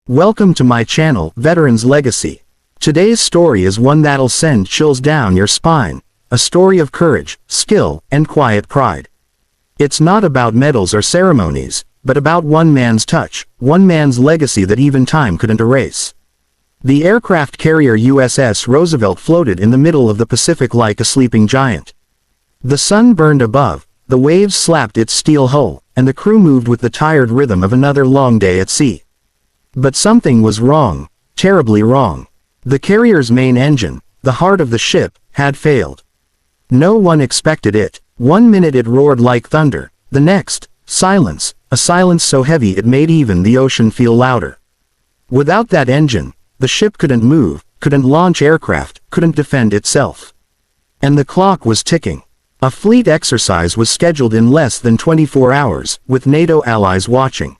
Welcome to my channel, Veterans Legacy. Today's story is one that'll send chills down your spine, a story of courage, skill, and quiet pride. It's not about medals or ceremonies, but about one man's touch, one man's legacy that even time couldn't erase. The aircraft carrier USS Roosevelt floated in the middle of the Pacific like a sleeping giant. The sun burned above, the waves slapped its steel hull, and the crew moved with the tired rhythm of another long day at sea. But something was wrong, terribly wrong. The carrier's main engine, the heart of the ship, had failed. No one expected it. 1 minute it roared like thunder, the next, silence, a silence so heavy it made even the ocean feel louder. Without that engine, the ship couldn't move, couldn't launch aircraft, couldn't defend itself. And the clock was ticking. A fleet exercise was scheduled in less than 24 hours, with NATO allies watching.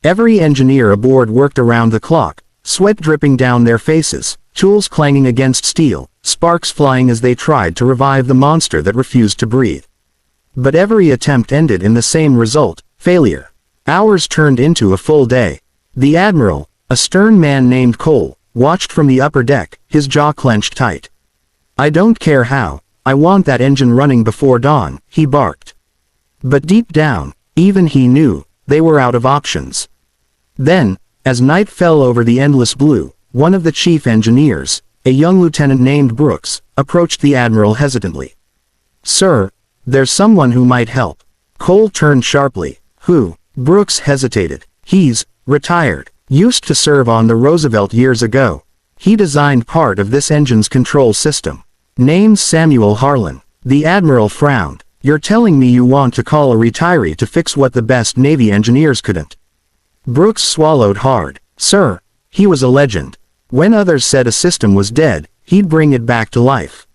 Every engineer aboard worked around the clock, sweat dripping down their faces, tools clanging against steel, sparks flying as they tried to revive the monster that refused to breathe. But every attempt ended in the same result, failure. Hours turned into a full day. The Admiral, a stern man named Cole, watched from the upper deck, his jaw clenched tight. "I don't care how, I want that engine running before dawn," he barked. But deep down, even he knew, they were out of options. Then, as night fell over the endless blue, one of the chief engineers, a young lieutenant named Brooks, approached the Admiral hesitantly. "Sir, there's someone who might help." Cole turned sharply. "Who?" Brooks hesitated. "He's retired. Used to serve on the Roosevelt years ago. He designed part of this engine's control system. Name's Samuel Harlan." The Admiral frowned. "You're telling me you want to call a retiree to fix what the best Navy engineers couldn't?" Brooks swallowed hard. "Sir, he was a legend. When others said a system was dead, he'd bring it back to life.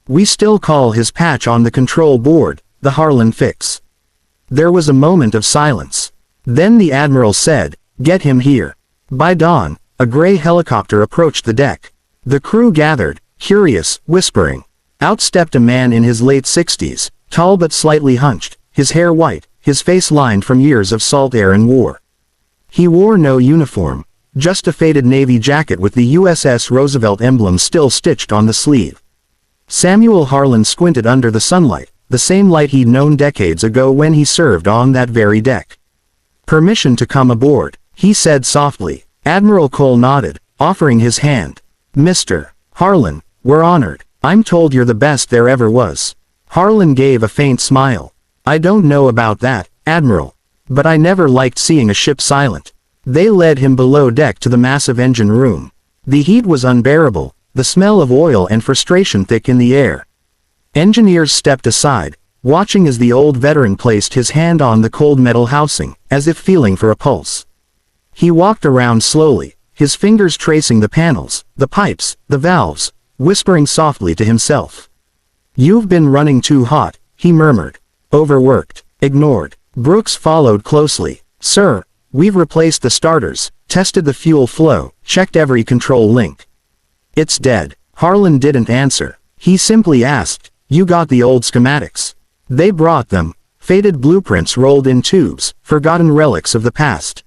We still call his patch on the control board the Harlan fix." There was a moment of silence. Then the Admiral said, "Get him here." By dawn, a gray helicopter approached the deck. The crew gathered, curious, whispering. Out stepped a man in his late 60s, tall but slightly hunched, his hair white, his face lined from years of salt air and war. He wore no uniform, just a faded Navy jacket with the USS Roosevelt emblem still stitched on the sleeve. Samuel Harlan squinted under the sunlight, the same light he'd known decades ago when he served on that very deck. "Permission to come aboard," he said softly. Admiral Cole nodded, offering his hand. "Mr. Harlan, we're honored. I'm told you're the best there ever was." Harlan gave a faint smile. "I don't know about that, Admiral. But I never liked seeing a ship silent." They led him below deck to the massive engine room. The heat was unbearable, the smell of oil and frustration thick in the air. Engineers stepped aside, watching as the old veteran placed his hand on the cold metal housing, as if feeling for a pulse. He walked around slowly, his fingers tracing the panels, the pipes, the valves, whispering softly to himself. "You've been running too hot," he murmured. "Overworked. Ignored." Brooks followed closely. "Sir, we've replaced the starters, tested the fuel flow, checked every control link." "It's dead." Harlan didn't answer. He simply asked, "You got the old schematics?" They brought them, faded blueprints rolled in tubes, forgotten relics of the past.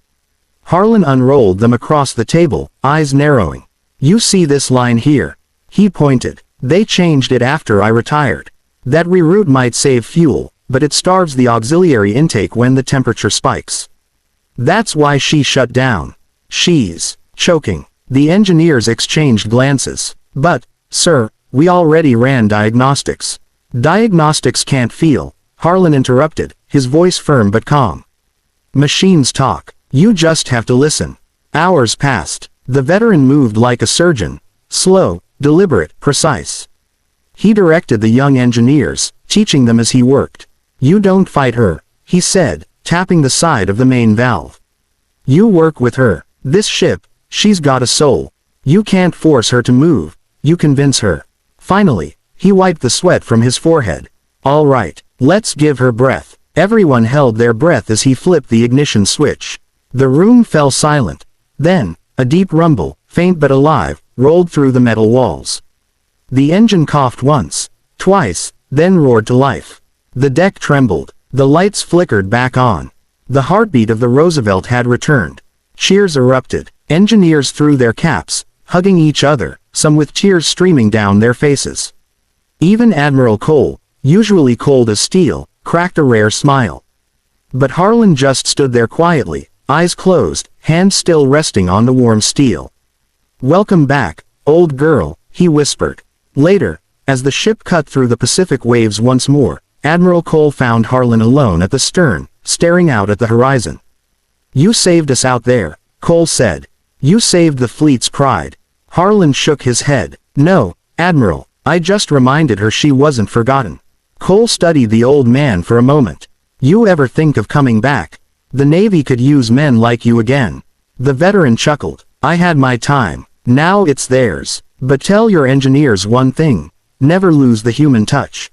Harlan unrolled them across the table, eyes narrowing. "You see this line here?" He pointed. "They changed it after I retired. That reroute might save fuel, but it starves the auxiliary intake when the temperature spikes. That's why she shut down. She's choking." The engineers exchanged glances. "But, sir, we already ran diagnostics." "Diagnostics can't feel," Harlan interrupted, his voice firm but calm. "Machines talk. You just have to listen." Hours passed. The veteran moved like a surgeon, slow, deliberate, precise. He directed the young engineers, teaching them as he worked. "You don't fight her," he said, tapping the side of the main valve. "You work with her. This ship, she's got a soul. You can't force her to move, you convince her." Finally, he wiped the sweat from his forehead. "All right, let's give her breath." Everyone held their breath as he flipped the ignition switch. The room fell silent. Then, a deep rumble, faint but alive, rolled through the metal walls. The engine coughed once, twice, then roared to life. The deck trembled. The lights flickered back on. The heartbeat of the Roosevelt had returned. Cheers erupted. Engineers threw their caps, hugging each other, some with tears streaming down their faces. Even Admiral Cole, usually cold as steel, cracked a rare smile. But Harlan just stood there quietly, eyes closed, hands still resting on the warm steel. "Welcome back, old girl," he whispered. Later, as the ship cut through the Pacific waves once more, Admiral Cole found Harlan alone at the stern, staring out at the horizon. "You saved us out there," Cole said. "You saved the fleet's pride." Harlan shook his head. "No, Admiral, I just reminded her she wasn't forgotten." Cole studied the old man for a moment. "You ever think of coming back? The Navy could use men like you again." The veteran chuckled. "I had my time. Now it's theirs. But tell your engineers one thing. Never lose the human touch.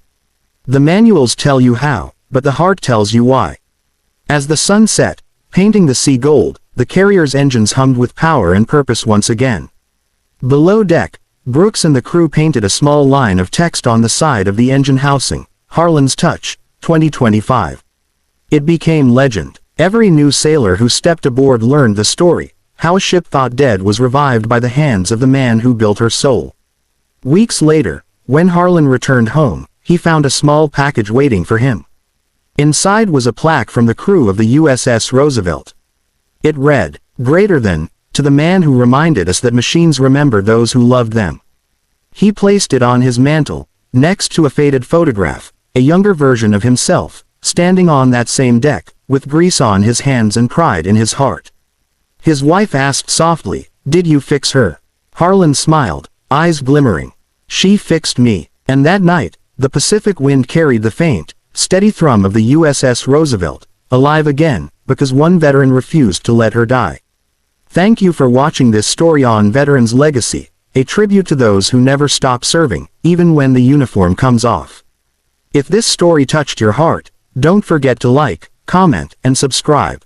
The manuals tell you how, but the heart tells you why." As the sun set, painting the sea gold, the carrier's engines hummed with power and purpose once again. Below deck, Brooks and the crew painted a small line of text on the side of the engine housing: "Harlan's Touch, 2025. It became legend. Every new sailor who stepped aboard learned the story, how a ship thought dead was revived by the hands of the man who built her soul. Weeks later, when Harlan returned home, he found a small package waiting for him. Inside was a plaque from the crew of the USS Roosevelt. It read, "Greater than, to the man who reminded us that machines remember those who loved them." He placed it on his mantle, next to a faded photograph, a younger version of himself, standing on that same deck, with grease on his hands and pride in his heart. His wife asked softly, "Did you fix her?" Harlan smiled, eyes glimmering. "She fixed me." And that night, the Pacific wind carried the faint, steady thrum of the USS Roosevelt, alive again, because one veteran refused to let her die. Thank you for watching this story on Veterans Legacy, a tribute to those who never stop serving, even when the uniform comes off. If this story touched your heart, don't forget to like, comment, and subscribe.